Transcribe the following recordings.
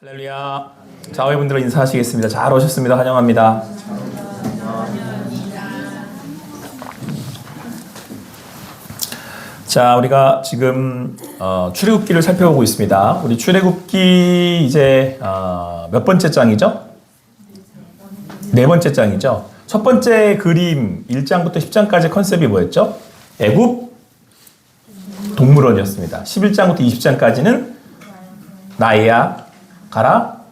할렐루야. 자회분들 인사하시겠습니다. 잘 오셨습니다. 환영합니다. 자, 우리가 지금 출애굽기를 살펴보고 있습니다. 우리 출애굽기 이제 몇 번째 장이죠? 네 번째 장이죠. 첫 번째 그림 1장부터 10장까지 컨셉이 뭐였죠? 애굽 동물원이었습니다. 11장부터 20장까지는 나아야 가라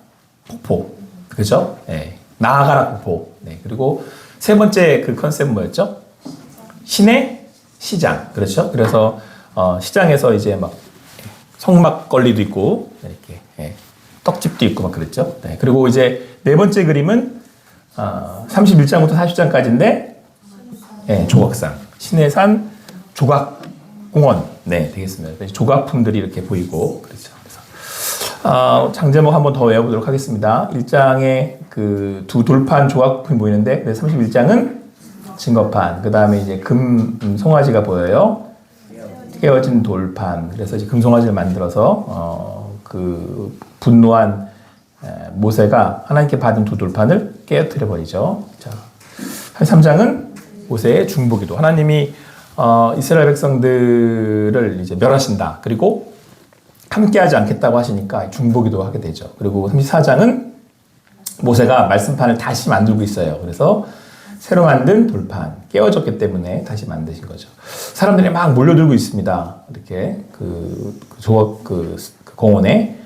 폭포, 그죠? 네. 나아가라 폭포. 네. 그리고 세 번째 그 컨셉은 뭐였죠? 신의 시장, 그렇죠? 그래서 시장에서 이제 막 성막걸리도 있고 이렇게 떡집도 있고 막 그랬죠. 네. 그리고 이제 네 번째 그림은 31장부터 40장까지인데 조각상, 신의 산 조각공원, 네, 되겠습니다. 조각품들이 이렇게 보이고 그렇죠. 장제목 한번 더 외워보도록 하겠습니다. 1장에 그 두 돌판 조각품이 보이는데 31장은 증거판, 그 다음에 이제 금 송아지가 보여요. 깨어진 돌판. 그래서 이제 금 송아지를 만들어서 그 분노한 모세가 하나님께 받은 두 돌판을 깨어뜨려 버리죠. 자, 3장은 모세의 중보기도. 하나님이 이스라엘 백성들을 이제 멸하신다. 그리고 함께하지 않겠다고 하시니까 중보기도 하게 되죠. 그리고 34장은 모세가 말씀판을 다시 만들고 있어요. 그래서 새로 만든 돌판, 깨어졌기 때문에 다시 만드신 거죠. 사람들이 막 몰려들고 있습니다. 이렇게 그 공원에.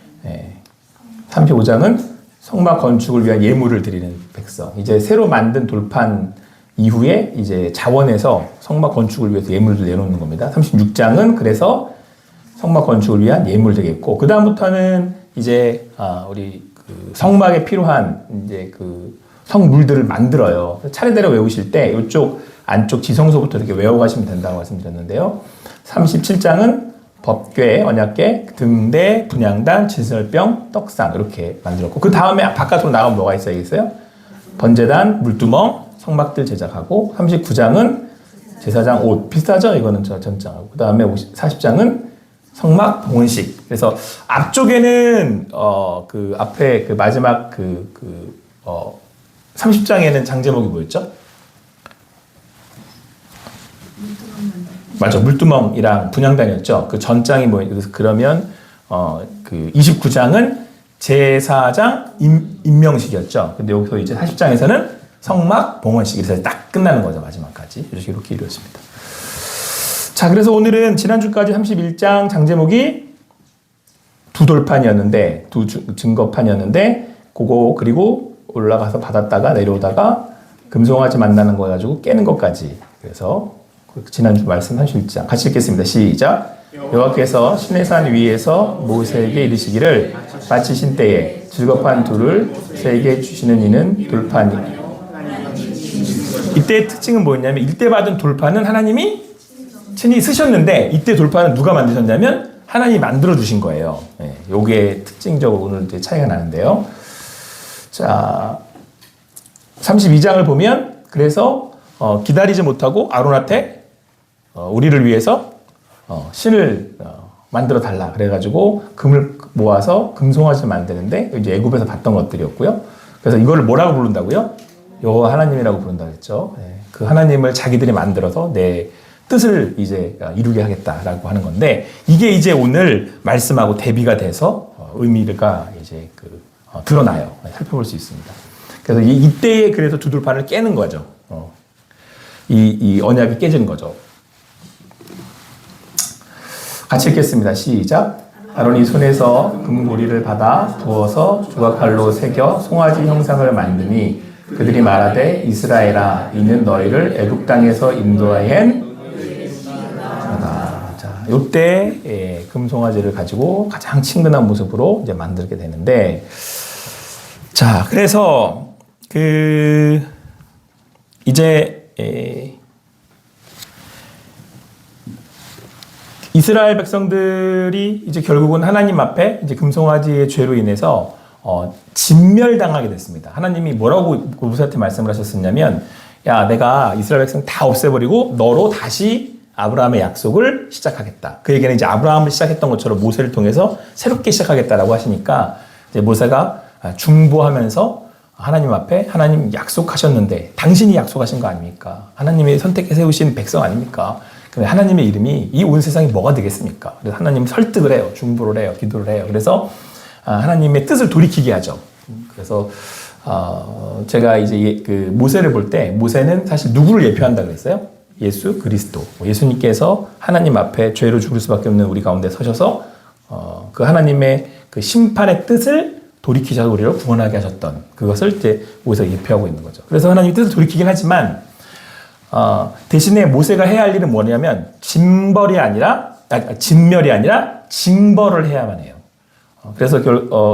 35장은 성막 건축을 위한 예물을 드리는 백성. 이제 새로 만든 돌판 이후에 이제 자원에서 성막 건축을 위해서 예물을 내놓는 겁니다. 36장은 그래서 성막 건축을 위한 예물 되겠고, 그 다음부터는 이제 우리 그 성막에 필요한 이제 그 성물들을 만들어요. 차례대로 외우실 때 이쪽 안쪽 지성소부터 이렇게 외워가시면 된다고 말씀드렸는데요. 37장은 법궤, 언약궤, 등대, 분향단, 진설병, 떡상 이렇게 만들었고, 그 다음에 바깥으로 나가면 뭐가 있어야겠어요? 번제단, 물두멍, 성막들 제작하고, 39장은 제사장 옷 비슷하죠? 이거는 전장하고, 그 다음에 40장은 성막 봉헌식. 그래서 앞쪽에는 그 앞에 그 마지막 30장에는 장제목이 뭐였죠? 맞아, 물두멍이랑 분향단이었죠. 그 전장이 뭐예요? 그래서 그러면 그 29장은 제사장 임명식이었죠. 근데 여기서 이제 40장에서는 성막 봉헌식이 그래서 딱 끝나는 거죠, 마지막까지. 이렇게 이루어집니다. 자, 그래서 오늘은 지난주까지 31장 장제목이 두 돌판이었는데, 두 증거판이었는데, 그거 그리고 올라가서 받았다가 내려오다가 금송아지 만나는 거 가지고 깨는 것까지. 그래서 지난주 말씀 31장 같이 읽겠습니다. 시작. 여호와께서 시내산 위에서 모세에게 이르시기를 마치신 때에 증거판 둘을 세게 주시는 이는 돌판이. 이때의 특징은 뭐였냐면, 이때 받은 돌판은 하나님이 친히 쓰셨는데, 이때 돌판은 누가 만드셨냐면 하나님이 만들어 주신 거예요. 요게 특징적으로 오늘 이제 차이가 나는데요. 자, 32장을 보면 그래서 기다리지 못하고 아론한테 우리를 위해서 신을 만들어 달라 그래가지고 금을 모아서 금송아지를 만드는데, 이제 애굽에서 봤던 것들이었고요. 그래서 이거를 뭐라고 부른다고요? 여호와 하나님이라고 부른다 그랬죠. 그 하나님을 자기들이 만들어서 내 뜻을 이제 이루게 하겠다라고 하는 건데, 이게 이제 오늘 말씀하고 대비가 돼서 의미가 이제 드러나요. 살펴볼 수 있습니다. 그래서 이때에 그래서 두 돌판을 깨는 거죠. 이 언약이 깨지는 거죠. 같이 읽겠습니다. 시작. 아론이 손에서 금고리를 받아 부어서 조각칼로 새겨 송아지 형상을 만드니 그들이 말하되 이스라엘아, 이는 너희를 애굽 땅에서 인도하엔. 자, 요때 금송아지를 가지고 가장 친근한 모습으로 이제 만들게 되는데, 자, 그래서 이제 이스라엘 백성들이 이제 결국은 하나님 앞에 이제 금송아지의 죄로 인해서 진멸당하게 됐습니다. 하나님이 뭐라고 모세한테 말씀을 하셨었냐면, 야, 내가 이스라엘 백성 다 없애버리고 너로 다시 아브라함의 약속을 시작하겠다. 그 얘기는 이제 아브라함을 시작했던 것처럼 모세를 통해서 새롭게 시작하겠다라고 하시니까 이제 모세가 중보하면서 하나님 앞에 하나님 약속하셨는데 당신이 약속하신 거 아닙니까? 하나님이 선택해 세우신 백성 아닙니까? 근데 하나님의 이름이 이 온 세상이 뭐가 되겠습니까? 그래서 하나님 설득을 해요. 중보를 해요. 기도를 해요. 그래서 하나님의 뜻을 돌이키게 하죠. 그래서 제가 이제 그 모세를 볼 때 모세는 사실 누구를 예표한다 그랬어요? 예수 그리스도. 예수님께서 하나님 앞에 죄로 죽을 수밖에 없는 우리 가운데 서셔서 그 하나님의 그 심판의 뜻을 돌이키셔서 우리를 구원하게 하셨던 그것을 이제 모세가 예표하고 있는 거죠. 그래서 하나님의 뜻을 돌이키긴 하지만 대신에 모세가 해야 할 일은 뭐냐면 진멸이 아니라 징벌을 해야만 해요. 그래서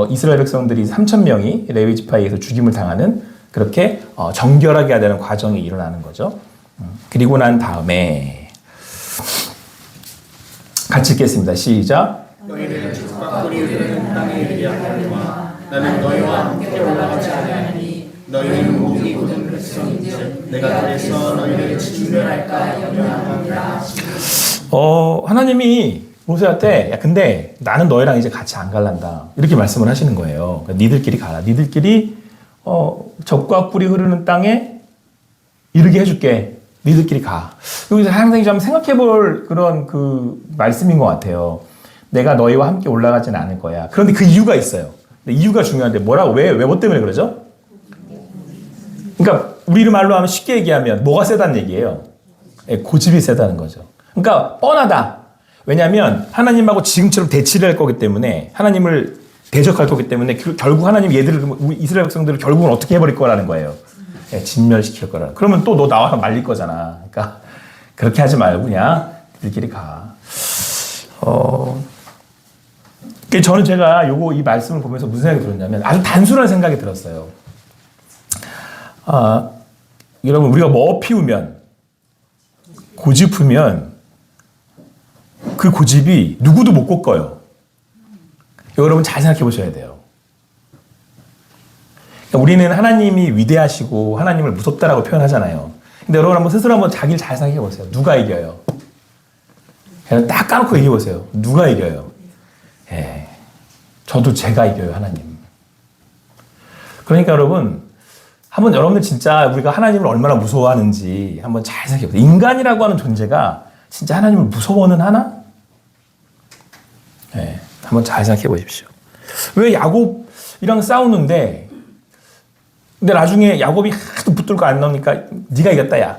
이스라엘 백성들이 3,000명이 레위 지파에 의해서 죽임을 당하는 그렇게 정결하게 해야 되는 과정이 일어나는 거죠. 그리고 난 다음에 같이 읽겠습니다. 시작. 너희는 적과 꿀이 흐르는 땅에 이르게 하려니와 나는 너희와 함께 올라가지 아니하니 너희는 목이 곧은 백성인즉 내가 그래서 너희를 진멸할까 염려하노라. 하나님이 모세한테 야 근데 나는 너희랑 이제 같이 안 갈란다 이렇게 말씀을 하시는 거예요. 그러니까 니들끼리 가라. 니들끼리 적과 꿀이 흐르는 땅에 이르게 해줄게. 니들끼리 가. 여기서 항상 좀 생각해볼 그런 그 말씀인 것 같아요. 내가 너희와 함께 올라가지는 않을 거야. 그런데 그 이유가 있어요. 근데 이유가 중요한데 뭐라고 왜 뭐 때문에 그러죠? 그러니까 우리 말로 하면 쉽게 얘기하면 뭐가 세다는 얘기예요. 고집이 세다는 거죠. 그러니까 뻔하다. 왜냐하면 하나님하고 지금처럼 대치를 할 거기 때문에 하나님을 대적할 거기 때문에 결국 하나님 이스라엘 백성들을 결국은 어떻게 해버릴 거라는 거예요. 진멸시킬 거라. 그러면 또 너 나와서 말릴 거잖아. 그러니까 그렇게 하지 말고 그냥 니들끼리 가. 저는 제가 이 말씀을 보면서 무슨 생각이 들었냐면 아주 단순한 생각이 들었어요. 여러분 우리가 뭐 피우면 고집으면 그 고집이 누구도 못 꺾어요. 여러분 잘 생각해 보셔야 돼요. 우리는 하나님이 위대하시고 하나님을 무섭다라고 표현하잖아요. 근데 여러분 스스로 한번 자기를 잘 생각해 보세요. 누가 이겨요? 그냥 딱 까놓고 얘기해 보세요. 누가 이겨요? 저도 제가 이겨요, 하나님. 그러니까 여러분 한번 여러분들 진짜 우리가 하나님을 얼마나 무서워하는지 한번 잘 생각해 보세요. 인간이라고 하는 존재가 진짜 하나님을 무서워는 하나? 한번 잘 생각해 보십시오. 왜 야곱이랑 싸우는데 근데 나중에 야곱이 하도 붙들고 안 나오니까 네가 이겼다 야.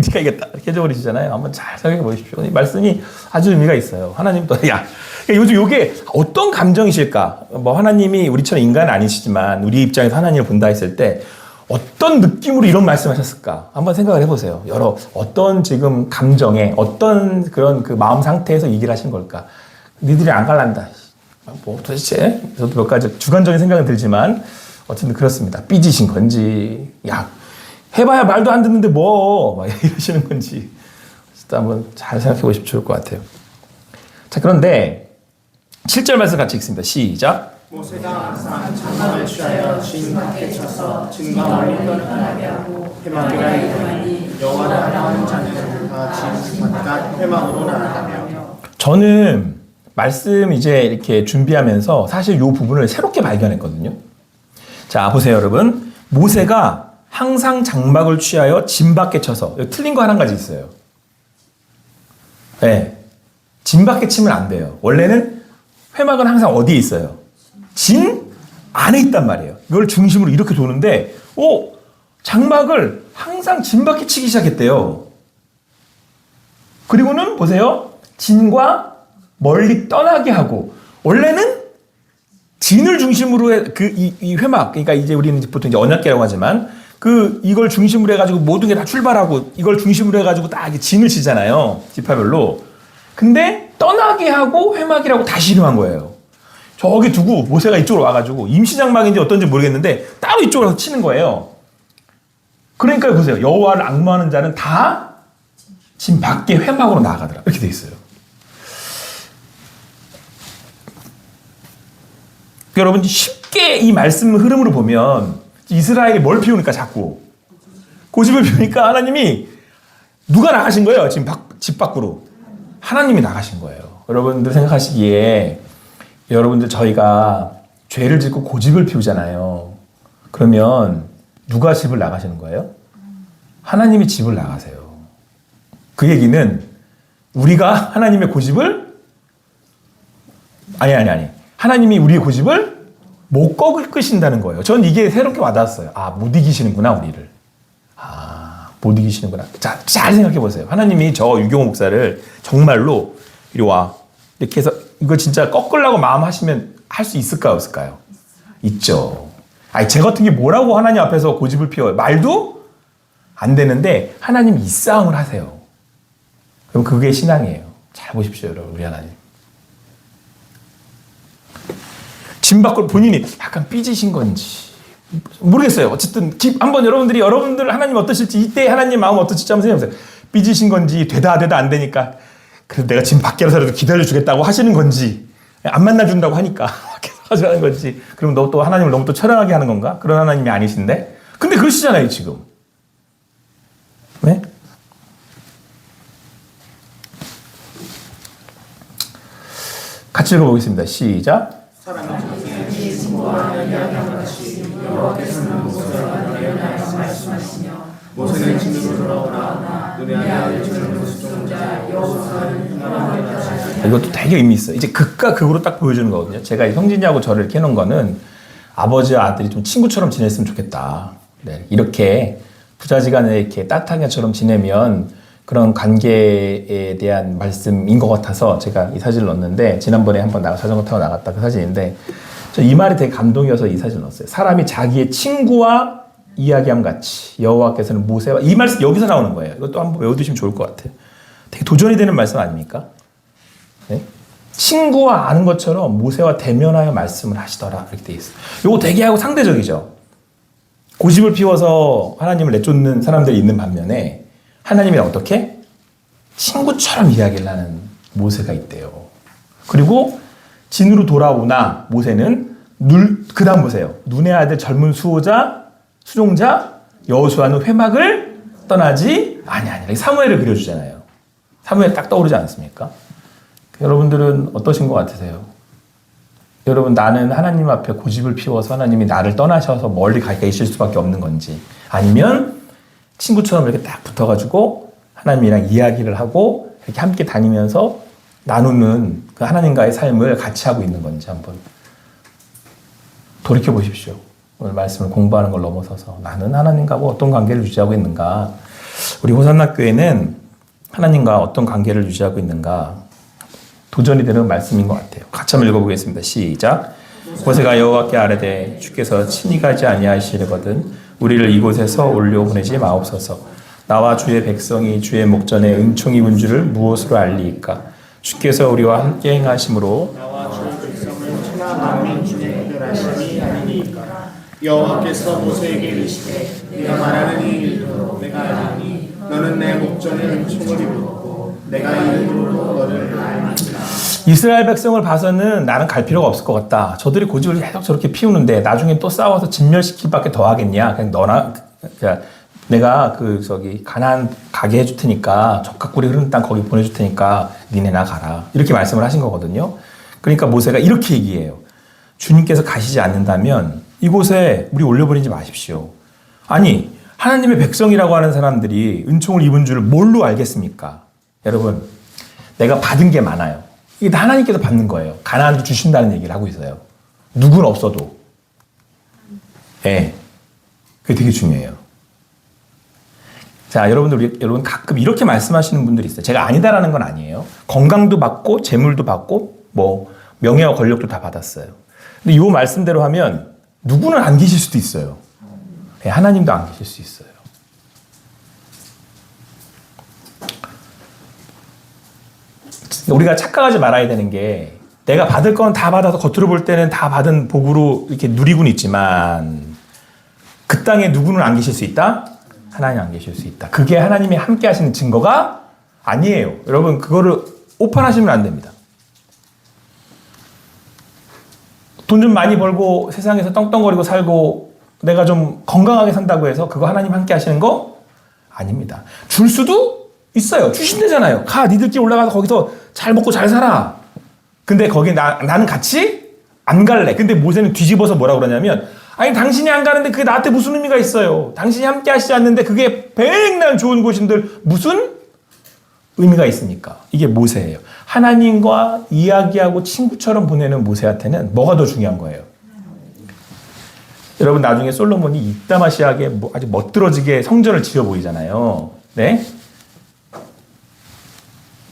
네가 이겼다. 이렇게 해줘버리시잖아요. 한번 잘 생각해 보십시오. 이 말씀이 아주 의미가 있어요. 하나님도 야. 요즘 이게 어떤 감정이실까? 뭐 하나님이 우리처럼 인간은 아니시지만 우리 입장에서 하나님을 본다 했을 때 어떤 느낌으로 이런 말씀하셨을까? 한번 생각을 해보세요. 어떤 지금 감정에 어떤 그런 그 마음 상태에서 얘기를 하신 걸까? 니들이 안 갈란다. 뭐 도대체 저도 몇 가지 주관적인 생각은 들지만 어쨌든 그렇습니다. 삐지신 건지, 야 해봐야 말도 안 듣는데 뭐 막 이러시는 건지 한번 잘 생각해 보시면 좋을 것 같아요. 자 그런데 7절 말씀 같이 읽습니다. 시작. 모세가 항상 장막을 취하여 진 밖에 쳐서 진과 멀리를 떠나게 하고 회막이라 이르니 여호와를 알아하는 자는 다 진 바깥 회막으로 나아가며. 저는 말씀 이제 이렇게 준비하면서 사실 이 부분을 새롭게 발견했거든요. 자 보세요 여러분. 모세가 항상 장막을 취하여 진 밖에 쳐서 틀린 거 한 가지 있어요. 진 밖에 치면 안 돼요. 원래는 회막은 항상 어디에 있어요? 진 안에 있단 말이에요. 이걸 중심으로 이렇게 도는데 장막을 항상 진 밖에 치기 시작했대요. 그리고는 보세요. 진과 멀리 떠나게 하고 원래는 진을 중심으로 이 회막 그러니까 이제 우리는 보통 이제 언약궤라고 하지만 이걸 중심으로 해가지고 모든 게 다 출발하고 이걸 중심으로 해가지고 딱 진을 치잖아요. 지파별로. 근데 떠나게 하고 회막이라고 다시 이름한 거예요. 저기 두고 모세가 이쪽으로 와가지고 임시장막인지 어떤지 모르겠는데 따로 이쪽으로 치는 거예요. 그러니까 보세요. 여호와를 앙모하는 자는 다 진 밖에 회막으로 나아가더라. 이렇게 돼 있어요. 여러분 쉽게 이 말씀 흐름으로 보면 이스라엘이 뭘 피우니까 자꾸 고집을 피우니까 하나님이 누가 나가신 거예요? 지금 집 밖으로 하나님이 나가신 거예요. 여러분들 생각하시기에 여러분들 저희가 죄를 짓고 고집을 피우잖아요. 그러면 누가 집을 나가시는 거예요? 하나님이 집을 나가세요. 그 얘기는 우리가 하나님의 고집을 아니. 하나님이 우리의 고집을 못 꺾으신다는 거예요. 전 이게 새롭게 와닿았어요. 아, 못 이기시는구나, 우리를. 아, 못 이기시는구나. 자, 잘 생각해 보세요. 하나님이 저 유경호 목사를 정말로 이리 와. 이렇게 해서 이거 진짜 꺾으려고 마음하시면 할 수 있을까요, 없을까요? 있죠. 아니, 제 같은 게 뭐라고 하나님 앞에서 고집을 피워요? 말도 안 되는데 하나님이 이 싸움을 하세요. 그럼 그게 신앙이에요. 잘 보십시오, 여러분, 우리 하나님. 짐 밖으로 본인이 약간 삐지신 건지 모르겠어요. 어쨌든 한번 여러분들 하나님 어떠실지, 이때 하나님 마음 어떠실지 한번 생각해보세요. 삐지신 건지, 되다 안 되니까 그래도 내가 짐 밖에서라도 기다려주겠다고 하시는 건지, 안 만나준다고 하니까 밖에서 하는 건지, 그럼 너 또 하나님을 너무 또 처량하게 하는 건가? 그런 하나님이 아니신데? 근데 그러시잖아요, 지금. 네? 같이 읽어보겠습니다. 시작. 모세는 진으로 돌아오나 눈의 아들 젊은 수종자 여호수아는 이것도 되게 의미 있어요. 이제 극과 극으로 딱 보여주는 거거든요. 제가 형진이하고 저를 이렇게 해놓은 거는 아버지와 아들이 좀 친구처럼 지냈으면 좋겠다. 네, 이렇게 부자지간에 이렇게 따뜻하게처럼 지내면 그런 관계에 대한 말씀인 것 같아서 제가 이 사진을 넣었는데, 지난번에 한번 자전거 타고 나갔다 그 사진인데, 저 이 말이 되게 감동이어서 이 사진을 넣었어요. 사람이 자기의 친구와 이야기함 같이 여호와께서는 모세와, 이 말씀 여기서 나오는 거예요. 이것도 한번 외워두시면 좋을 것 같아요. 되게 도전이 되는 말씀 아닙니까? 네? 친구와 아는 것처럼 모세와 대면하여 말씀을 하시더라, 이렇게 돼 있어요. 이거 되게 하고 상대적이죠. 고집을 피워서 하나님을 내쫓는 사람들이 있는 반면에 하나님이 어떻게? 친구처럼 이야기를 하는 모세가 있대요. 그리고 진으로 돌아오나 모세는 그 다음 보세요. 눈의 아들 젊은 수종자 여호수아는 회막을 떠나지 아니. 사무엘을 그려주잖아요. 사무엘 딱 떠오르지 않습니까? 여러분들은 어떠신 것 같으세요? 여러분, 나는 하나님 앞에 고집을 피워서 하나님이 나를 떠나셔서 멀리 가 계실 수밖에 없는 건지, 아니면 친구처럼 이렇게 딱 붙어가지고 하나님이랑 이야기를 하고 이렇게 함께 다니면서 나누는 그 하나님과의 삶을 같이 하고 있는 건지 한번 돌이켜 보십시오. 오늘 말씀을 공부하는 걸 넘어서서 나는 하나님과 어떤 관계를 유지하고 있는가, 우리 호산나 교회는 하나님과 어떤 관계를 유지하고 있는가, 도전이 되는 말씀인 것 같아요. 같이 한번 읽어보겠습니다. 시작. 모세가 여호와께 아뢰되 주께서 친히 가지 아니하시려거든 우리를 이곳에서 올려보내지 마옵소서. 나와 주의 백성이 주의 목전에 은총이 운 줄을 무엇으로 알리이까? 주께서 우리와 함께 행하심으로 나와 주의 백성을 천하만민 중에 특별하심이 아니니까. 여호와께서 모세에게 이르시되 네가 말하는 이 일도 내가 아니 너는 내 목전에 은총을 입었고 내가 이름으로 너를 알미라. 이스라엘 백성을 봐서는 나는 갈 필요가 없을 것 같다. 저들이 고집을 계속 저렇게 피우는데 나중에 또 싸워서 진멸시킬 밖에 더 하겠냐. 그냥 너나, 그러니까 내가 가나안 가게 해줄 테니까, 적각꿀이 흐르는 땅 거기 보내줄 테니까 니네나 가라. 이렇게 말씀을 하신 거거든요. 그러니까 모세가 이렇게 얘기해요. 주님께서 가시지 않는다면 이곳에 우리 올려보내지 마십시오. 아니, 하나님의 백성이라고 하는 사람들이 은총을 입은 줄을 뭘로 알겠습니까? 여러분, 내가 받은 게 많아요. 이게 다 하나님께서 받는 거예요. 가나안도 주신다는 얘기를 하고 있어요. 누군 없어도. 네. 그게 되게 중요해요. 자, 여러분 가끔 이렇게 말씀하시는 분들이 있어요. 제가 아니다라는 건 아니에요. 건강도 받고, 재물도 받고, 명예와 권력도 다 받았어요. 근데 이 말씀대로 하면 누구는 안 계실 수도 있어요. 네, 하나님도 안 계실 수 있어요. 우리가 착각하지 말아야 되는 게, 내가 받을 건 다 받아서 겉으로 볼 때는 다 받은 복으로 이렇게 누리고는 있지만 그 땅에 누구는 안 계실 수 있다? 하나님 안 계실 수 있다. 그게 하나님이 함께 하시는 증거가 아니에요. 여러분, 그거를 오판하시면 안 됩니다. 돈 좀 많이 벌고 세상에서 떵떵거리고 살고 내가 좀 건강하게 산다고 해서 그거 하나님 함께 하시는 거 아닙니다. 줄 수도 있어요. 주신대잖아요. 가, 니들끼리 올라가서 거기서 잘 먹고 잘 살아. 근데 거기 나는 같이 안 갈래. 근데 모세는 뒤집어서 뭐라 그러냐면 아니 당신이 안 가는데 그게 나한테 무슨 의미가 있어요. 당신이 함께 하시지 않는데 그게 백날 좋은 곳인들 무슨 의미가 있습니까? 이게 모세예요. 하나님과 이야기하고 친구처럼 보내는 모세한테는 뭐가 더 중요한 거예요? 여러분 나중에 솔로몬이 이따마시하게 아주 멋들어지게 성전을 지어 보이잖아요. 네?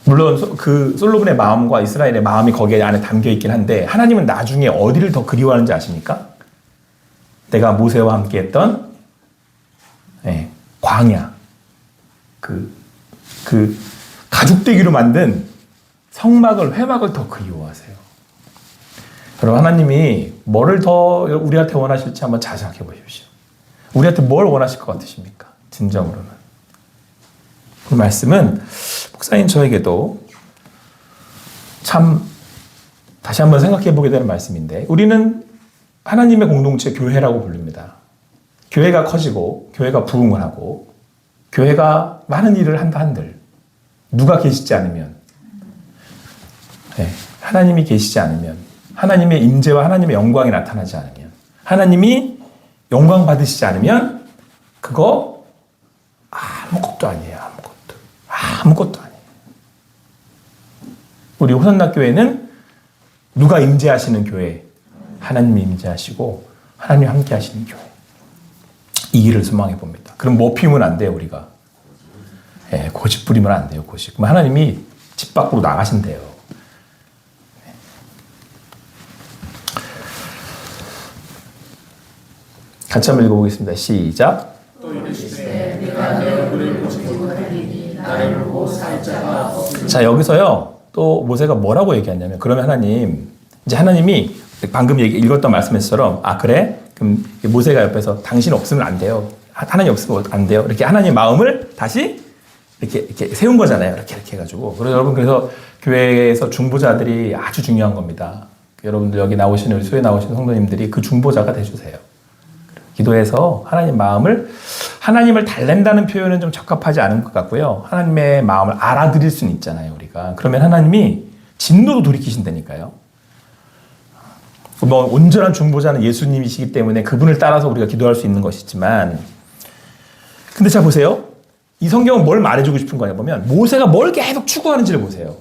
물론 그 솔로몬의 마음과 이스라엘의 마음이 거기에 안에 담겨 있긴 한데 하나님은 나중에 어디를 더 그리워하는지 아십니까? 내가 모세와 함께 했던 광야 그 가죽대기로 만든 성막을 회막을 더 그리워하세요. 여러분 하나님이 뭐를 더 우리한테 원하실지 한번 잘 생각해 보십시오. 우리한테 뭘 원하실 것 같으십니까? 진정으로는. 그 말씀은 목사님 저에게도 참 다시 한번 생각해 보게 되는 말씀인데 우리는 하나님의 공동체 교회라고 부릅니다. 교회가 커지고 교회가 부흥을 하고 교회가 많은 일을 한다 한들 누가 계시지 않으면 하나님이 계시지 않으면 하나님의 임재와 하나님의 영광이 나타나지 않으면 하나님이 영광 받으시지 않으면 그거 아무것도 아니에요. 아무것도 아니에요. 우리 호산나 교회는 누가 임재하시는 교회? 하나님이 임재하시고 하나님이 함께 하시는 교회. 이 일을 소망해 봅니다. 그럼 뭐 피우면 안 돼요, 우리가? 고집 부리면 안 돼요, 고집. 그럼 하나님이 집 밖으로 나가신대요. 같이 한번 읽어보겠습니다. 시작. 또 이르시되 내가 내 얼굴을 보지 못하리니 나를 보고 살자가 없으리라. 자, 여기서요. 또 모세가 뭐라고 얘기하냐면 그러면 하나님 이제 하나님이 방금 읽었던 말씀처럼 그래? 그럼 모세가 옆에서 당신 없으면 안 돼요. 하나님 없으면 안 돼요. 이렇게 하나님의 마음을 다시 이렇게 세운 거잖아요. 이렇게 해가지고. 그래서 여러분 그래서 교회에서 중보자들이 아주 중요한 겁니다. 여러분들 여기 나오시는 수에 나오시는 성도님들이 그 중보자가 돼주세요. 기도해서 하나님 마음을 하나님을 달랜다는 표현은 좀 적합하지 않은 것 같고요. 하나님의 마음을 알아들일 수는 있잖아요, 우리가. 그러면 하나님이 진노로 돌이키신다니까요. 뭐 온전한 중보자는 예수님이시기 때문에 그분을 따라서 우리가 기도할 수 있는 것이지만, 근데 자 보세요. 이 성경은 뭘 말해주고 싶은 거냐 보면 모세가 뭘 계속 추구하는지를 보세요.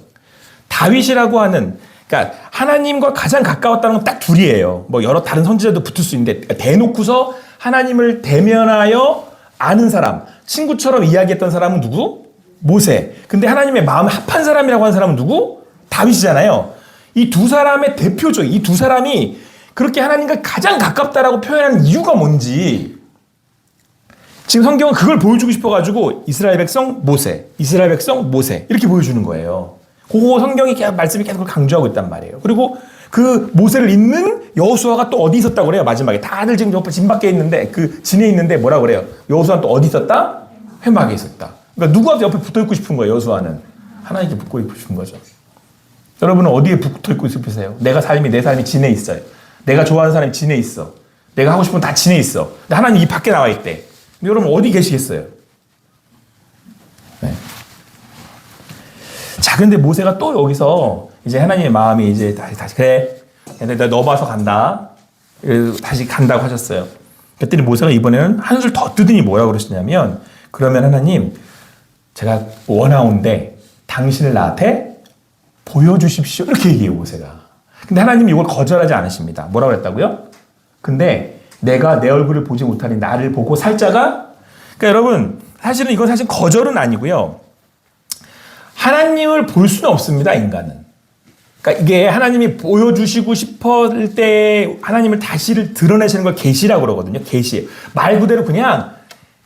다윗이라고 하는, 그러니까 하나님과 가장 가까웠다는 건 딱 둘이에요. 뭐 여러 다른 선지자도 붙을 수 있는데 대놓고서 하나님을 대면하여 아는 사람, 친구처럼 이야기했던 사람은 누구? 모세. 근데 하나님의 마음을 합한 사람이라고 하는 사람은 누구? 다윗이잖아요. 이 두 사람의 대표적, 이 두 사람이 그렇게 하나님과 가장 가깝다라고 표현하는 이유가 뭔지 지금 성경은 그걸 보여주고 싶어가지고 이스라엘 백성 모세, 이스라엘 백성 모세 이렇게 보여주는 거예요. 그거 성경이 계속 말씀이 계속 강조하고 있단 말이에요. 그리고 그 모세를 잇는 여호수아가 또 어디 있었다고 그래요? 마지막에 다들 지금 진 밖에 있는데 그 진에 있는데 뭐라 그래요? 여호수아는 또 어디 있었다? 회막에 있었다. 그러니까 누구 옆에 붙어 있고 싶은 거예요? 여호수아는 하나님께 붙고 있고 싶은 거죠. 여러분은 어디에 붙어 있고 싶으세요? 내 삶이 진에 있어요. 내가 좋아하는 사람이 진에 있어. 내가 하고 싶은 건 다 진에 있어. 근데 하나님 이 밖에 나와 있대. 근데 여러분 어디 계시겠어요? 네. 자, 근데 모세가 또 여기서 이제 하나님의 마음이 이제 다시 그래, 내가 너 봐서 간다. 다시 간다고 하셨어요. 그랬더니 모세가 이번에는 한술 더 뜨더니 뭐라고 그러시냐면, 그러면 하나님, 제가 원하온데 당신을 나한테 보여주십시오. 이렇게 얘기해요, 모세가. 근데 하나님이 이걸 거절하지 않으십니다. 뭐라고 그랬다고요? 근데 내가 내 얼굴을 보지 못하니 나를 보고 살자가, 그러니까 여러분, 사실은 이건 사실 거절은 아니고요. 하나님을 볼 수는 없습니다, 인간은. 그러니까 이게 하나님이 보여주시고 싶을 때 하나님을 다시를 드러내시는 걸 계시라고 그러거든요. 계시. 말 그대로 그냥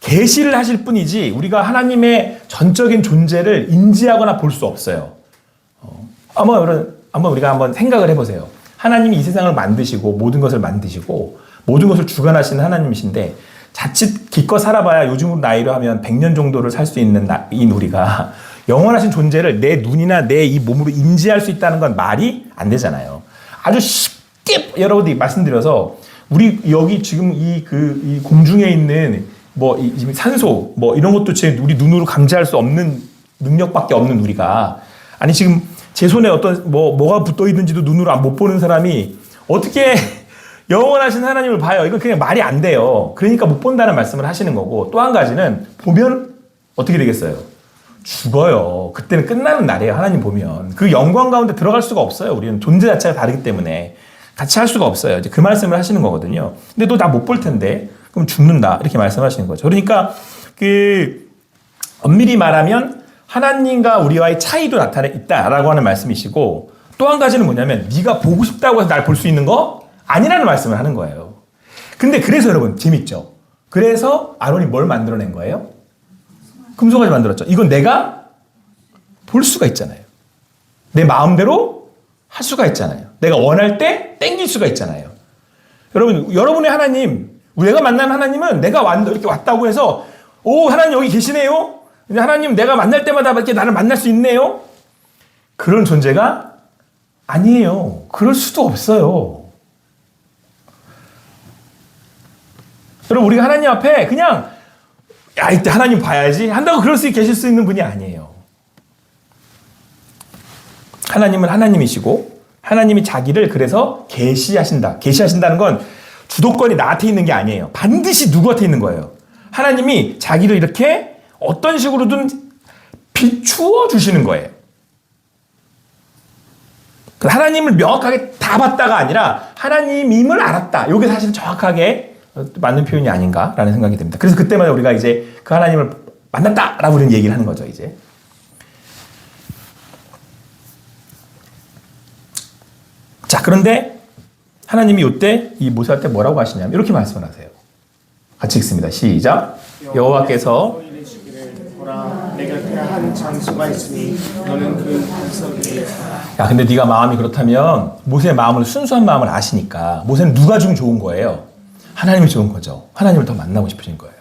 계시를 하실 뿐이지 우리가 하나님의 전적인 존재를 인지하거나 볼 수 없어요. 한번 우리가 한번 생각을 해보세요. 하나님이 이 세상을 만드시고 모든 것을 만드시고 모든 것을 주관하시는 하나님이신데 자칫 기껏 살아봐야 요즘 나이로 하면 100년 정도를 살 수 있는 나이인 우리가 영원하신 존재를 내 눈이나 내 이 몸으로 인지할 수 있다는 건 말이 안 되잖아요. 아주 쉽게 여러분들이 말씀드려서 우리 여기 지금 이 공중에 있는 이 산소 이런 것도 우리 눈으로 감지할 수 없는 능력밖에 없는 우리가, 아니 지금 제 손에 어떤 뭐가 붙어 있는지도 눈으로 못 보는 사람이 어떻게 영원하신 하나님을 봐요? 이건 그냥 말이 안 돼요. 그러니까 못 본다는 말씀을 하시는 거고, 또 한 가지는 보면 어떻게 되겠어요? 죽어요. 그때는 끝나는 날이에요. 하나님 보면. 그 영광 가운데 들어갈 수가 없어요. 우리는 존재 자체가 다르기 때문에 같이 할 수가 없어요. 이제 그 말씀을 하시는 거거든요. 근데 너 나 못 볼 텐데 그럼 죽는다 이렇게 말씀하시는 거죠. 그러니까 엄밀히 말하면 하나님과 우리와의 차이도 나타나 있다라고 하는 말씀이시고, 또 한 가지는 뭐냐면 네가 보고 싶다고 해서 날 볼 수 있는 거 아니라는 말씀을 하는 거예요. 근데 그래서 여러분 재밌죠. 그래서 아론이 뭘 만들어낸 거예요? 금송아지 만들었죠. 이건 내가 볼 수가 있잖아요. 내 마음대로 할 수가 있잖아요. 내가 원할 때 땡길 수가 있잖아요. 여러분의 하나님, 내가 만난 하나님은 내가 이렇게 왔다고 해서 하나님 여기 계시네요. 하나님 내가 만날 때마다 이렇게 나를 만날 수 있네요. 그런 존재가 아니에요. 그럴 수도 없어요. 여러분 우리가 하나님 앞에 그냥 이때 하나님 봐야지 한다고 그럴 수 계실 수 있는 분이 아니에요. 하나님은 하나님이시고 하나님이 자기를 그래서 계시하신다는 건 주도권이 나한테 있는 게 아니에요. 반드시 누구한테 있는 거예요. 하나님이 자기를 이렇게 어떤 식으로든 비추어 주시는 거예요. 하나님을 명확하게 다 봤다가 아니라 하나님임을 알았다. 이게 사실 정확하게 맞는 표현이 아닌가라는 생각이 듭니다. 그래서 그때마다 우리가 이제 그 하나님을 만났다라고 우리는 얘기를 하는 거죠, 이제. 자, 그런데 하나님이 이때 이 모세한테 뭐라고 하시냐면 이렇게 말씀을 하세요. 같이 읽습니다. 시작. 여호와께서 이르시기를 보라 내 곁에 한 장소가 있으니 너는 그 반석 위에 서라. 야, 근데 네가 마음이 그렇다면 모세의 마음을 순수한 마음을 아시니까 모세는 누가 좀 좋은 거예요? 하나님이 좋은 거죠. 하나님을 더 만나고 싶으신 거예요.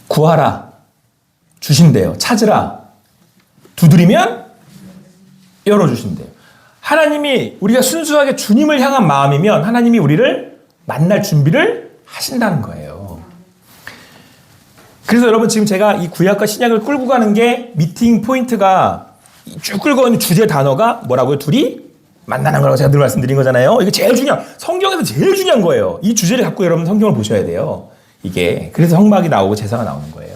구하라. 주신대요. 찾으라. 두드리면 열어주신대요. 하나님이 우리가 순수하게 주님을 향한 마음이면 하나님이 우리를 만날 준비를 하신다는 거예요. 그래서 여러분 지금 제가 이 구약과 신약을 끌고 가는 게 미팅 포인트가 쭉 끌고 가는 주제 단어가 뭐라고요? 둘이 만나는 거라고 제가 늘 말씀드린 거잖아요. 이게 제일 중요한, 성경에서 제일 중요한 거예요. 이 주제를 갖고 여러분 성경을 보셔야 돼요. 이게. 그래서 성막이 나오고 제사가 나오는 거예요.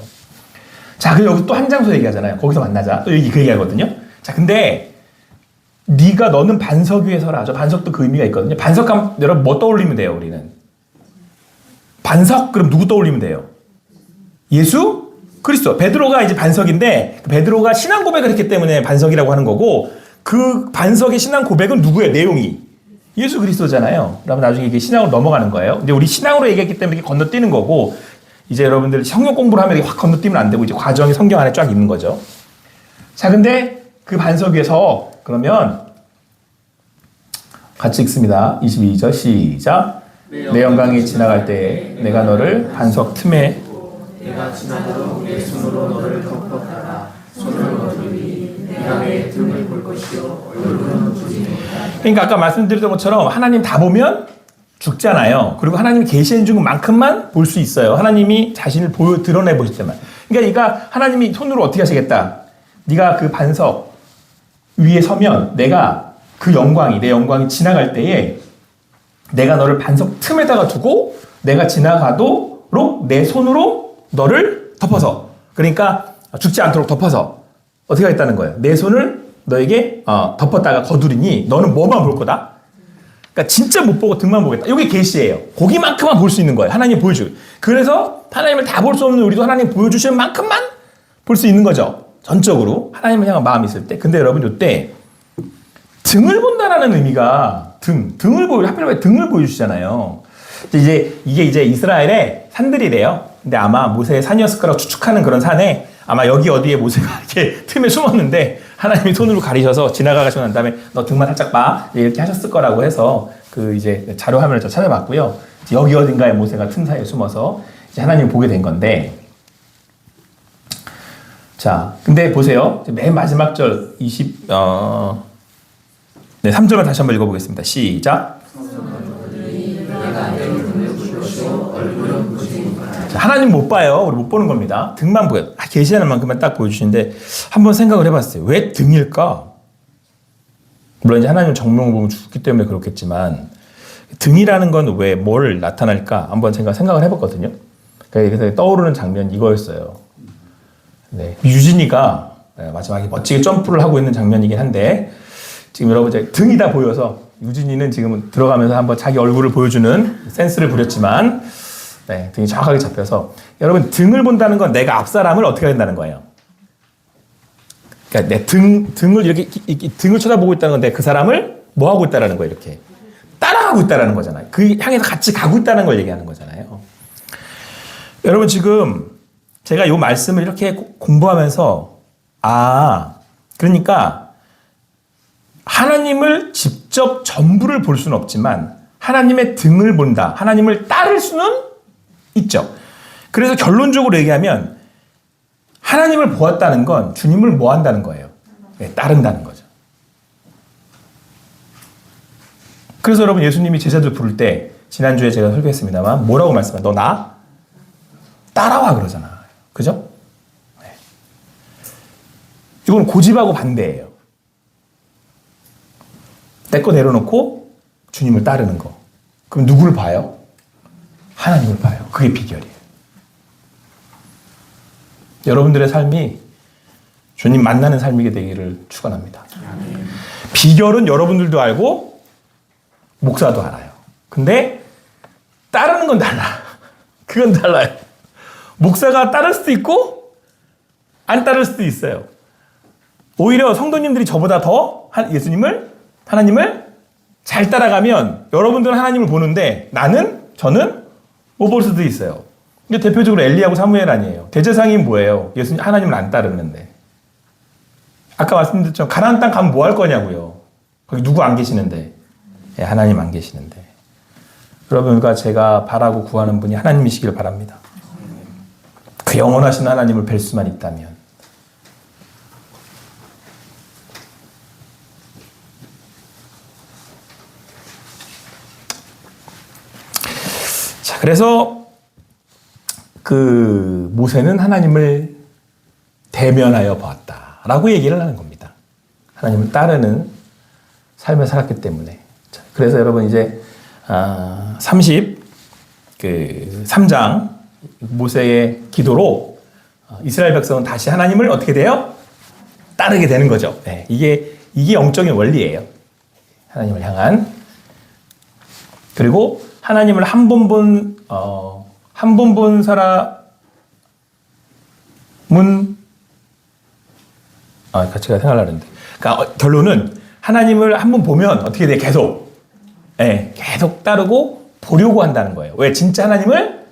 자, 그리고 여기 또 한 장소 얘기하잖아요. 거기서 만나자. 또 여기 그 얘기하거든요. 자, 근데 너는 반석 위에 서라. 저 반석도 그 의미가 있거든요. 반석하면 여러분 뭐 떠올리면 돼요, 우리는? 반석? 그럼 누구 떠올리면 돼요? 예수? 그리스도. 베드로가 이제 반석인데 베드로가 신앙 고백을 했기 때문에 반석이라고 하는 거고, 그 반석의 신앙 고백은 누구예요? 내용이 예수 그리스도잖아요. 그러면 나중에 이게 신앙으로 넘어가는 거예요. 근데 우리 신앙으로 얘기했기 때문에 이렇게 건너뛰는 거고, 이제 여러분들 성경 공부를 하면 이렇게 확 건너뛰면 안 되고 이제 과정이 성경 안에 쫙 있는 거죠. 자, 근데 그 반석 위에서 그러면 같이 읽습니다. 22절 시작. 내 영광이 지나갈 때 내가 너를 반석 틈에 내가 지나도록 내 손으로 너를 덮었다가 손을 거두니 네가 내 등을 볼 것이요 얼굴은 보지 못하리라. 그러니까 아까 말씀드렸던 것처럼 하나님 다 보면 죽잖아요. 그리고 하나님이 계시해 준 것만큼만 볼 수 있어요. 하나님이 자신을 드러내 보실 때만. 그러니까 하나님이 손으로 어떻게 하시겠다. 네가 그 반석 위에 서면 내가 그 영광이, 내 영광이 지나갈 때에 내가 너를 반석 틈에다가 두고 내가 지나가도록 내 손으로 너를 덮어서, 그러니까 죽지 않도록 덮어서 어떻게 하겠다는 거예요? 내 손을 너에게 덮었다가 거두리니 너는 뭐만 볼 거다? 그러니까 진짜 못 보고 등만 보겠다. 이게 계시예요. 거기만큼만 볼 수 있는 거예요. 하나님 보여주고. 그래서 하나님을 다 볼 수 없는 우리도 하나님 보여주시는 만큼만 볼 수 있는 거죠. 전적으로 하나님을 향한 마음이 있을 때. 근데 여러분 이때 등을 본다라는 의미가 하필 등을 보여주시잖아요. 이게 이제 이스라엘의 산들이래요. 근데 아마 모세의 산이었을 거라고 추측하는 그런 산에 아마 여기 어디에 모세가 이렇게 틈에 숨었는데 하나님이 손으로 가리셔서 지나가시고 난 다음에 너 등만 살짝 봐 이렇게 하셨을 거라고 해서 그 이제 자료 화면을 저 찾아봤고요. 여기 어딘가에 모세가 틈 사이에 숨어서 이제 하나님을 보게 된 건데, 자, 근데 보세요. 맨 마지막 절 3절만 다시 한번 읽어보겠습니다. 시작. 자, 하나님 못 봐요. 우리 못 보는 겁니다. 등만 보여요. 계시하는 만큼만 딱 보여주시는데 한번 생각을 해봤어요. 왜 등일까? 물론 이제 하나님 정명을 보면 죽기 때문에 그렇겠지만 등이라는 건 왜 뭘 나타날까 한번 제가 생각을 해봤거든요. 그래서 떠오르는 장면 이거였어요. 네, 유진이가 마지막에 멋지게 점프를 하고 있는 장면이긴 한데 지금 여러분 이제 등이 다 보여서 유진이는 지금 들어가면서 한번 자기 얼굴을 보여주는 센스를 부렸지만 네, 등이 정확하게 잡혀서 여러분 등을 본다는 건 내가 앞 사람을 어떻게 된다는 거예요. 그러니까 내 등을 이렇게 등을 쳐다보고 있다는 건데 그 사람을 뭐 하고 있다라는 거예요. 이렇게 따라가고 있다라는 거잖아요. 그 향해서 같이 가고 있다는 걸 얘기하는 거잖아요. 여러분 지금 제가 이 말씀을 이렇게 공부하면서 그러니까 하나님을 직접 전부를 볼 수는 없지만 하나님의 등을 본다. 하나님을 따를 수는 있죠. 그래서 결론적으로 얘기하면 하나님을 보았다는 건 주님을 뭐 한다는 거예요? 네, 따른다는 거죠. 그래서 여러분 예수님이 제자들 부를 때 지난주에 제가 설교했습니다만 뭐라고 말씀해요? 너 나 따라와 그러잖아. 그죠? 네. 이건 고집하고 반대예요. 내 거 내려놓고 주님을 따르는 거. 그럼 누구를 봐요? 하나님을 봐요. 그게 비결이에요. 여러분들의 삶이 주님 만나는 삶이게 되기를 축원합니다. 비결은 여러분들도 알고 목사도 알아요. 근데 따르는 건 달라. 그건 달라요. 목사가 따를 수도 있고 안 따를 수도 있어요. 오히려 성도님들이 저보다 더 하나님을 잘 따라가면 여러분들은 하나님을 보는데 저는 못 볼 수도 있어요. 근데 대표적으로 엘리야하고 사무엘 아니에요. 대제사장이 뭐예요? 하나님을 안 따르는데. 아까 말씀드렸죠. 가나안 땅 가면 뭐 할 거냐고요. 거기 누구 안 계시는데. 예, 하나님 안 계시는데. 여러분과 제가 바라고 구하는 분이 하나님이시길 바랍니다. 그 영원하신 하나님을 뵐 수만 있다면. 자, 그래서 그 모세는 하나님을 대면하여 보았다라고 얘기를 하는 겁니다. 하나님을 따르는 삶을 살았기 때문에. 자, 그래서 여러분 이제 3장 모세의 기도로 이스라엘 백성은 다시 하나님을 어떻게 돼요? 따르게 되는 거죠. 네, 이게 영적인 원리예요. 하나님을 향한. 그리고 하나님을 한 번 본 사람은 같이 생각하려고 했는데. 그러니까 결론은 하나님을 한 번 보면 어떻게 돼? 계속 따르고 보려고 한다는 거예요. 왜? 진짜 하나님을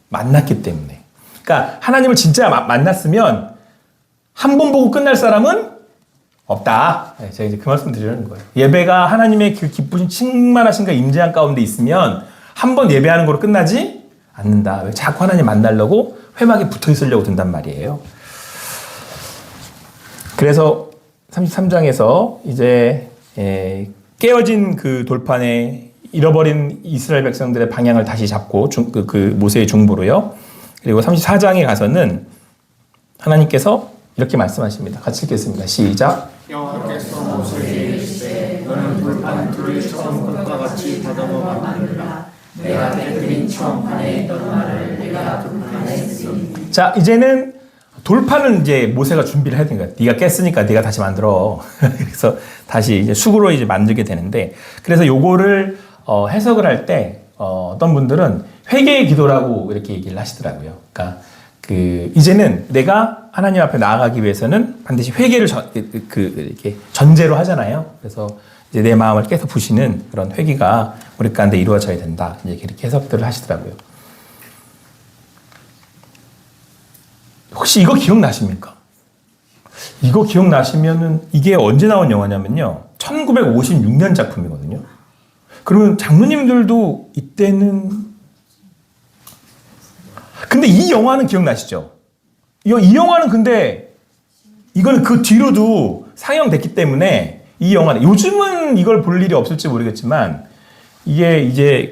만났기 때문에. 그러니까 하나님을 진짜 만났으면 한 번 보고 끝날 사람은 없다. 제가 이제 그 말씀 드리려는 거예요. 예배가 하나님의 그 기쁘신 충만하신가 임재한 가운데 있으면 한 번 예배하는 거로 끝나지 않는다. 왜? 자꾸 하나님 만나려고 회막에 붙어 있으려고 든단 말이에요. 그래서 33장에서 이제 깨어진 그 돌판에 잃어버린 이스라엘 백성들의 방향을 다시 잡고 그 모세의 중보로요. 그리고 34장에 가서는 하나님께서 이렇게 말씀하십니다. 같이 읽겠습니다. 시작. 여호와께서 모세에게 이르시되 너는 돌판 둘을 처음 것과 같이 다듬어 만들라. 내가 깨뜨린 처음판에 있던 말을 내가 돌판에 쓰니. 자, 이제는 돌판은 이제 모세가 준비를 해야 되는 거야. 네가 깼으니까 네가 다시 만들어. 그래서 다시 이제 수구로 이제 만들게 되는데, 그래서 요거를 해석을 할 때 어떤 분들은 회개의 기도라고 이렇게 얘기를 하시더라고요. 그러니까 이제는 내가 하나님 앞에 나아가기 위해서는 반드시 회개를 이렇게 전제로 하잖아요. 그래서 이제 내 마음을 깨서 부시는 그런 회개가 우리 가운데 이루어져야 된다. 이렇게 해석들을 하시더라고요. 혹시 이거 기억나십니까? 이거 기억나시면은 이게 언제 나온 영화냐면요. 1956년 작품이거든요. 그러면 장로님들도 이때는 근데 이 영화는 기억나시죠? 이 영화는 근데 이건 그 뒤로도 상영됐기 때문에 이 영화는 요즘은 이걸 볼 일이 없을지 모르겠지만 이게 이제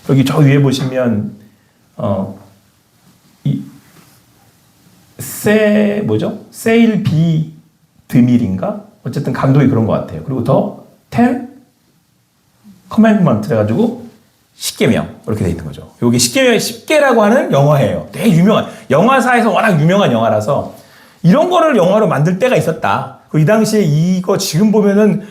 여기 저 위에 보시면 뭐죠? 세일 비 드밀인가? 어쨌든 감독이 그런 것 같아요. 그리고 더 10 커맨드먼트 해가지고 10계명 이렇게 돼 있는 거죠. 여기 10계라고 하는 영화예요. 되게 유명한 영화사에서 워낙 유명한 영화라서 이런 거를 영화로 만들 때가 있었다. 이 당시에 이거 지금 보면은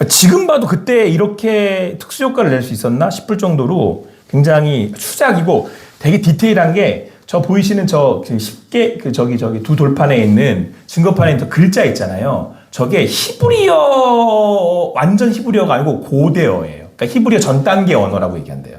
지금 봐도 그때 이렇게 특수 효과를 낼 수 있었나 싶을 정도로 굉장히 수작이고 되게 디테일한 게 저 보이시는 저 10개 그 저기 두 돌판에 있는 증거판에 있는 글자 있잖아요. 저게 히브리어 완전 히브리어가 아니고 고대어예요. 그러니까 히브리어 전 단계 언어라고 얘기한대요.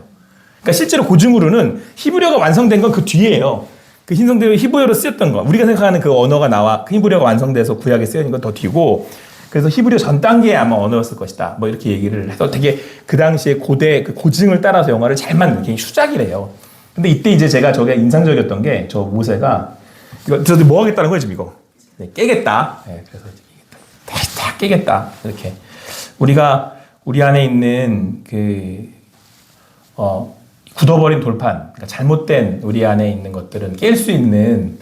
그러니까 실제로 고증으로는 히브리어가 완성된 건 그 뒤에요. 그 흰성대로 히브리어로 쓰였던 거. 우리가 생각하는 그 언어가 나와 그 히브리어가 완성돼서 구약에 쓰여진 건 더 뒤고 그래서 히브리어 전 단계의 아마 언어였을 것이다. 뭐 이렇게 얘기를 해서 되게 그 당시에 고대 그 고증을 따라서 영화를 잘 만든 굉장히 수작이래요. 근데 이때 이제 제가 저게 인상적이었던 게 저 모세가 이거 저도 뭐 하겠다는 거예요 지금 이거 네, 깨겠다. 네, 그래서 다 깨겠다 이렇게 우리 안에 있는 그 굳어버린 돌판, 그러니까 잘못된 우리 안에 있는 것들은 깰 수 있는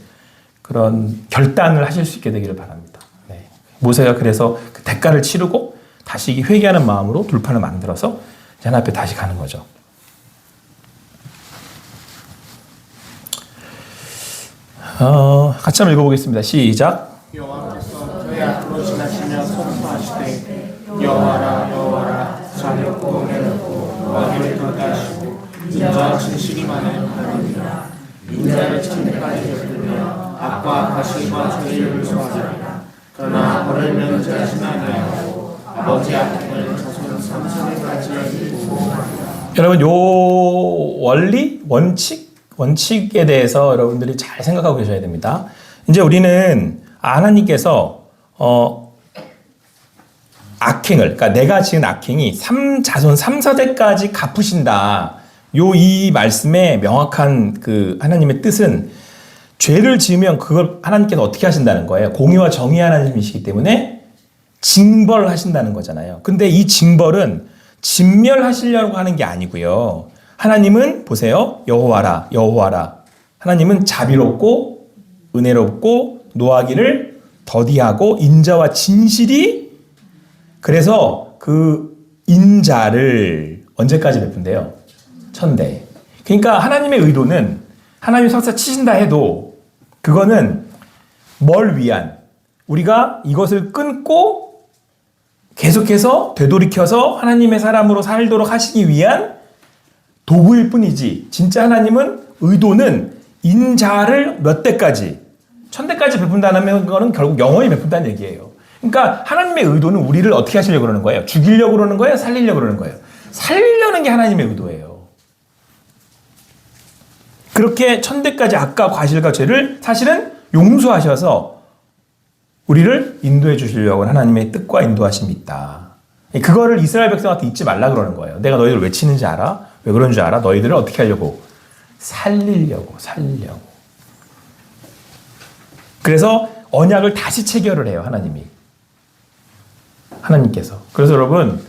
그런 결단을 하실 수 있게 되기를 바랍니다. 네. 모세가 그래서 그 대가를 치르고 다시 회개하는 마음으로 돌판을 만들어서 하나님 앞에 다시 가는 거죠. 같이 한번 읽어보겠습니다. 시작. 여호와께서 저희 앞으로 지나시며 선포하시되 여호와라 여호와라 자녀고 내놓고 너희를 돌게 하시고 인자와 진실이 많은 하나님이라 인자를 천대까지 베풀며 악과 가실과 죄를 소하리라 그러나 벌을 면제하시지 아니하고 아버지 앞을 자손 3세대까지 보호하리라. 여러분 요 원리 원칙에 대해서 여러분들이 잘 생각하고 계셔야 됩니다. 이제 우리는 하나님께서 악행을 그러니까 내가 지은 악행이 자손 3세대까지 갚으신다. 이 말씀의 명확한 그 하나님의 뜻은 죄를 지으면 그걸 하나님께서 어떻게 하신다는 거예요. 공의와 정의 하나님이시기 때문에 징벌을 하신다는 거잖아요. 근데 이 징벌은 진멸하시려고 하는 게 아니고요. 하나님은 보세요. 여호와라 여호와라. 하나님은 자비롭고 은혜롭고 노하기를 더디하고 인자와 진실이 그래서 그 인자를 언제까지 베푼대요? 천대. 그러니까 하나님의 의도는 하나님이 설사 치신다 해도 그거는 뭘 위한 우리가 이것을 끊고 계속해서 되돌이켜서 하나님의 사람으로 살도록 하시기 위한 도구일 뿐이지 진짜 하나님은 의도는 인자를 몇 대까지 천대까지 베푼다는 거는 결국 영원히 베푼다는 얘기예요. 그러니까 하나님의 의도는 우리를 어떻게 하시려고 그러는 거예요? 죽이려고 그러는 거예요? 살리려고 그러는 거예요? 살리려는 게 하나님의 의도예요. 그렇게 천대까지 악과 과실과 죄를 사실은 용서하셔서 우리를 인도해 주시려고 하는 하나님의 뜻과 인도하심이 있다. 그거를 이스라엘 백성한테 잊지 말라 그러는 거예요. 내가 너희들 왜 치는지 알아? 왜 그런 줄 알아? 너희들을 어떻게 하려고? 살리려고. 그래서 언약을 다시 체결을 해요. 하나님께서. 그래서 여러분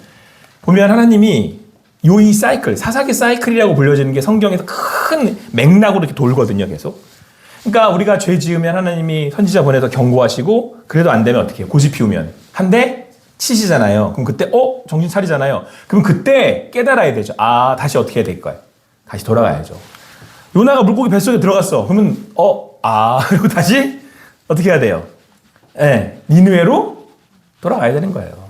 보면 하나님이 이 사이클, 사사기 사이클이라고 불려지는 게 성경에서 큰 맥락으로 이렇게 돌거든요. 계속. 그러니까 우리가 죄 지으면 하나님이 선지자 보내서 경고하시고 그래도 안 되면 어떻게 해요? 고집 피우면 한 대 치시잖아요. 그럼 그때 정신 차리잖아요. 그럼 그때 깨달아야 되죠. 다시 어떻게 해야 될까요? 다시 돌아가야죠. 요나가 물고기 뱃속에 들어갔어. 그러면 그리고 다시 어떻게 해야 돼요? 네, 니느웨로 돌아가야 되는 거예요.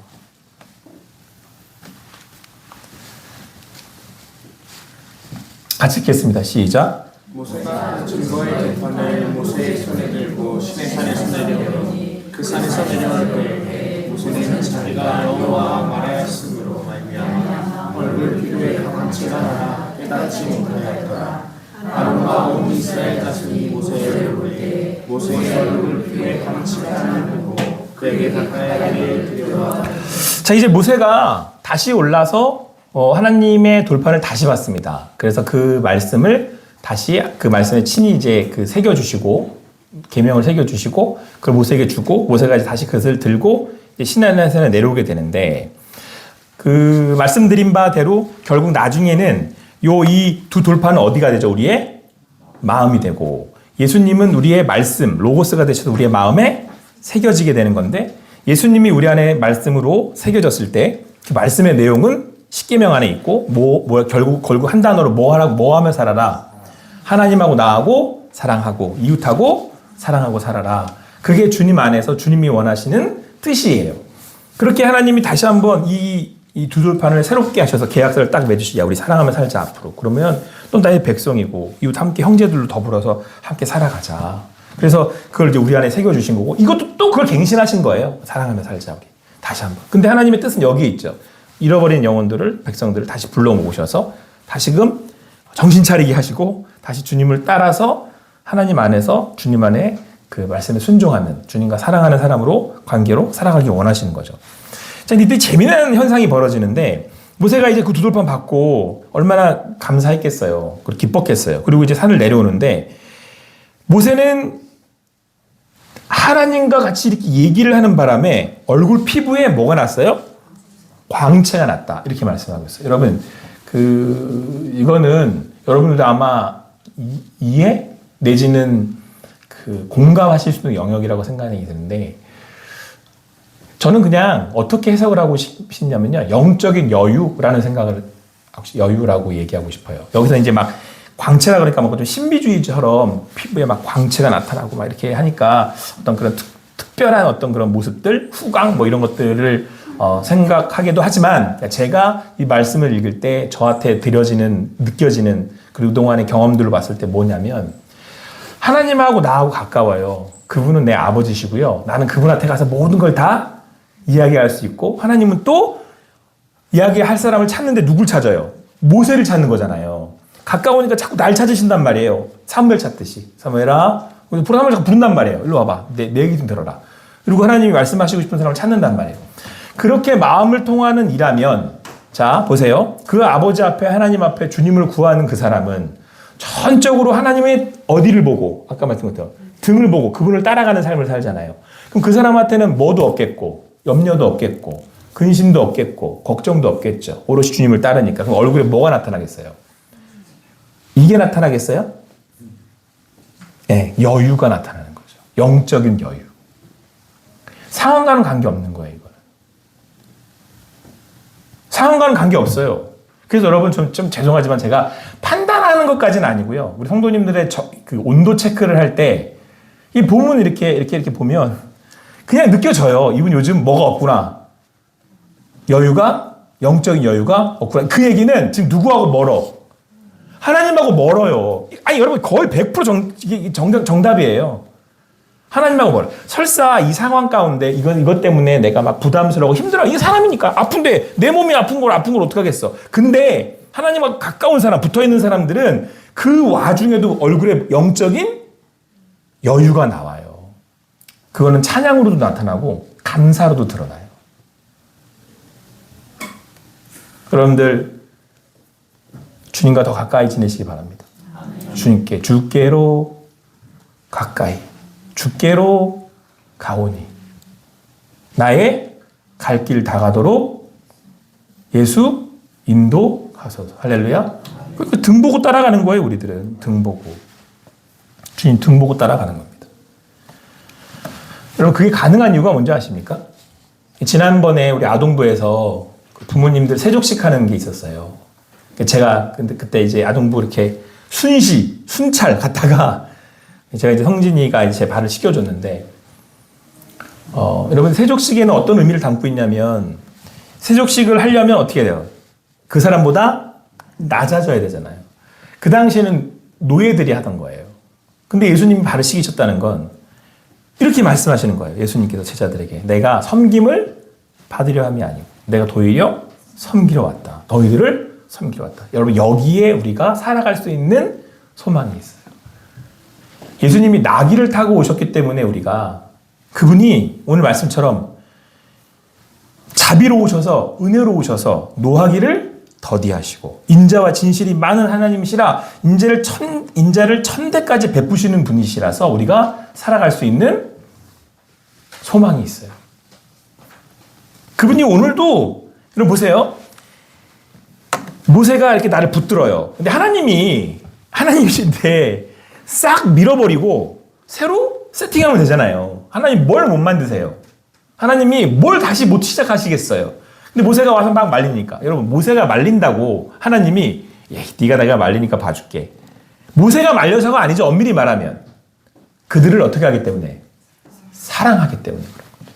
같이 읽겠습니다. 시작. 모세가 증거의 재판을 모세의 손에 들고 신의 산에서 내려오니 그 산에서 내려올 때 모세는 자기가 여호와와 말하였으므로 말미암아 얼굴 피부에 강한 채가 나라 깨닫지 못하였더라. 아론과 온 이스라엘 자손이 모세를 볼 때 모세의 얼굴 피부에 강한 채가 나를 보고 그에게 가까이 들여다가 자 이제 모세가 다시 올라서 하나님의 돌판을 다시 봤습니다. 그래서 그 말씀을 다시 그 말씀에 친히 이제 그 새겨주시고 계명을 새겨주시고 그걸 모세에게 주고 모세가 이제 다시 그것을 들고 시내산에 내려오게 되는데 그 말씀드린 바대로 결국 나중에는 이 두 돌판은 어디가 되죠? 우리의 마음이 되고 예수님은 우리의 말씀 로고스가 되셔서 우리의 마음에 새겨지게 되는 건데 예수님이 우리 안에 말씀으로 새겨졌을 때 그 말씀의 내용은 십계명 안에 있고 결국 한 단어로 뭐 하며 살아라. 하나님하고 나하고 사랑하고 이웃하고 사랑하고 살아라. 그게 주님 안에서 주님이 원하시는 뜻이에요. 그렇게 하나님이 다시 한번 이 두 돌판을 새롭게 하셔서 계약서를 딱 맺으시자. 우리 사랑하며 살자 앞으로. 그러면 또 나의 백성이고 이웃 함께 형제들로 더불어서 함께 살아가자. 그래서 그걸 이제 우리 안에 새겨주신 거고 이것도 또 그걸 갱신하신 거예요. 사랑하며 살자 우리. 다시 한번. 근데 하나님의 뜻은 여기에 있죠. 잃어버린 영혼들을 백성들을 다시 불러모으셔서 다시금 정신 차리게 하시고 다시 주님을 따라서 하나님 안에서 주님 안에 그 말씀에 순종하는 주님과 사랑하는 사람으로 관계로 살아가기 원하시는 거죠. 자, 이때 재미난 현상이 벌어지는데 모세가 이제 그 두 돌판 받고 얼마나 감사했겠어요. 그리고 기뻤겠어요. 그리고 이제 산을 내려오는데 모세는 하나님과 같이 이렇게 얘기를 하는 바람에 얼굴 피부에 뭐가 났어요? 광채가 났다. 이렇게 말씀하고 있어요. 여러분, 이거는 여러분들도 아마 이해 내지는 공감하실 수 있는 영역이라고 생각이 드는데 저는 그냥 어떻게 해석을 하고 싶냐면요. 영적인 여유라는 생각을 여유라고 얘기하고 싶어요. 여기서 이제 막 광채라 그러니까 뭐 좀 신비주의처럼 피부에 막 광채가 나타나고 막 이렇게 하니까 어떤 그런 특별한 어떤 그런 모습들, 후광 뭐 이런 것들을 생각하기도 하지만 제가 이 말씀을 읽을 때 저한테 느껴지는 그리고 그동안의 경험들을 봤을 때 뭐냐면 하나님하고 나하고 가까워요. 그분은 내 아버지시고요. 나는 그분한테 가서 모든 걸 다 이야기할 수 있고 하나님은 또 이야기할 사람을 찾는데 누굴 찾아요? 모세를 찾는 거잖아요. 가까우니까 자꾸 날 찾으신단 말이에요. 사무엘 찾듯이. 사무엘아, 사무엘 자꾸 부른단 말이에요. 일로 와봐. 내 얘기 좀 들어라. 그리고 하나님이 말씀하시고 싶은 사람을 찾는단 말이에요. 그렇게 마음을 통하는 일하면 자 보세요. 그 아버지 앞에 하나님 앞에 주님을 구하는 그 사람은 전적으로 하나님의 어디를 보고 아까 말씀드린 것처럼 등을 보고 그분을 따라가는 삶을 살잖아요. 그럼 그 사람한테는 뭐도 없겠고 염려도 없겠고 근심도 없겠고 걱정도 없겠죠. 오롯이 주님을 따르니까. 그럼 얼굴에 뭐가 나타나겠어요? 이게 나타나겠어요? 네, 여유가 나타나는 거죠. 영적인 여유. 상황과는 관계없는 거예요, 이거는. 상황과는 관계없어요. 그래서 여러분 좀 죄송하지만 제가 판단하는 것까지는 아니고요. 우리 성도님들의 그 온도 체크를 할 때 이 본문 이렇게 보면 그냥 느껴져요. 이분 요즘 뭐가 없구나. 영적인 여유가 없구나. 그 얘기는 지금 누구하고 멀어? 하나님하고 멀어요. 아니 여러분 거의 100% 정답이에요. 하나님하고 멀어. 설사 이 상황 가운데 이것 때문에 내가 막 부담스러워 힘들어. 이게 사람이니까 아픈데 내 몸이 아픈 걸 어떻게 하겠어. 근데 하나님하고 가까운 사람 붙어있는 사람들은 그 와중에도 얼굴에 영적인 여유가 나와요. 그거는 찬양으로도 나타나고 감사로도 드러나요. 여러분들 주님과 더 가까이 지내시기 바랍니다. 주께로 가까이 주께로 가오니 나의 갈 길 다가도록 예수 인도하소서. 할렐루야. 그 등 보고 따라가는 거예요. 우리들은 등 보고 주님 등 보고 따라가는 겁니다. 여러분 그게 가능한 이유가 뭔지 아십니까? 지난번에 우리 아동부에서 부모님들 세족식 하는 게 있었어요. 제가 근데 그때 이제 아동부 이렇게 순찰 갔다가 제가 이제 성진이가 이제 제 발을 씻겨줬는데, 여러분 세족식에는 어떤 의미를 담고 있냐면 세족식을 하려면 어떻게 돼요? 그 사람보다 낮아져야 되잖아요. 그 당시에는 노예들이 하던 거예요. 근데 예수님이 발을 씻기셨다는 건 이렇게 말씀하시는 거예요. 예수님께서 제자들에게 내가 섬김을 받으려 함이 아니고 내가 도리어 섬기러 왔다. 너희들을 섬기러 왔다. 여러분 여기에 우리가 살아갈 수 있는 소망이 있어요. 예수님이 나귀를 타고 오셨기 때문에 우리가 그분이 오늘 말씀처럼 자비로우셔서 은혜로우셔서 노하기를 더디하시고 인자와 진실이 많은 하나님이시라 인자를 천대까지 베푸시는 분이시라서 우리가 살아갈 수 있는 소망이 있어요. 그분이 오늘도 여러분 보세요. 모세가 이렇게 나를 붙들어요. 근데 하나님이신데 싹 밀어버리고 새로 세팅하면 되잖아요. 하나님 뭘 못 만드세요? 하나님이 뭘 다시 못 시작하시겠어요. 근데 모세가 와서 막 말리니까. 여러분, 모세가 말린다고 하나님이 네가 내가 말리니까 봐줄게. 모세가 말려서가 아니죠. 엄밀히 말하면. 그들을 어떻게 하기 때문에? 사랑하기 때문에 그런 거죠.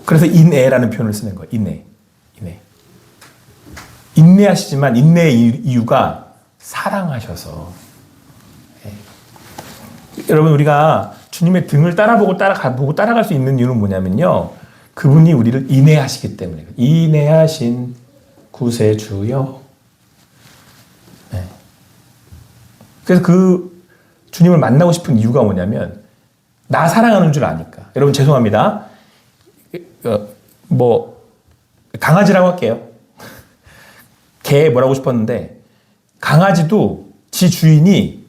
그래서 인애라는 표현을 쓰는 거예요. 인애. 인내하시지만 인내의 이유가 사랑하셔서. 여러분, 우리가 주님의 등을 따라보고 따라갈 수 있는 이유는 뭐냐면요. 그분이 우리를 인내하시기 때문에. 인내하신 구세주여. 네. 그래서 그 주님을 만나고 싶은 이유가 뭐냐면 나 사랑하는 줄 아니까. 여러분, 죄송합니다. 강아지라고 할게요. 개 뭐라고 싶었는데 강아지도 지 주인이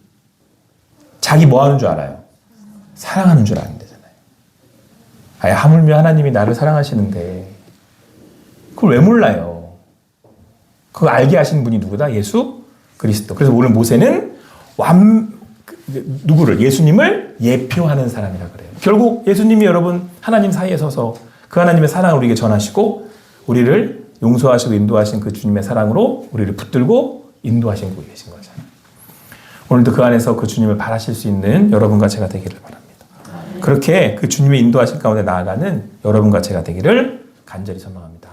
자기 뭐 하는 줄 알아요? 사랑하는 줄 아는 데잖아요. 하물며 하나님이 나를 사랑하시는데 그걸 왜 몰라요? 그걸 알게 하신 분이 누구다? 예수 그리스도. 그래서 오늘 모세는 누구를? 예수님을 예표하는 사람이라 그래요. 결국 예수님이 여러분 하나님 사이에 서서 그 하나님의 사랑을 우리에게 전하시고 우리를 용서하시고 인도하신 그 주님의 사랑으로 우리를 붙들고 인도하신 분이 계신 거잖아요. 오늘도 그 안에서 그 주님을 바라실 수 있는 여러분과 제가 되기를 바랍니다. 그렇게 그 주님의 인도하신 가운데 나아가는 여러분과 제가 되기를 간절히 소망합니다.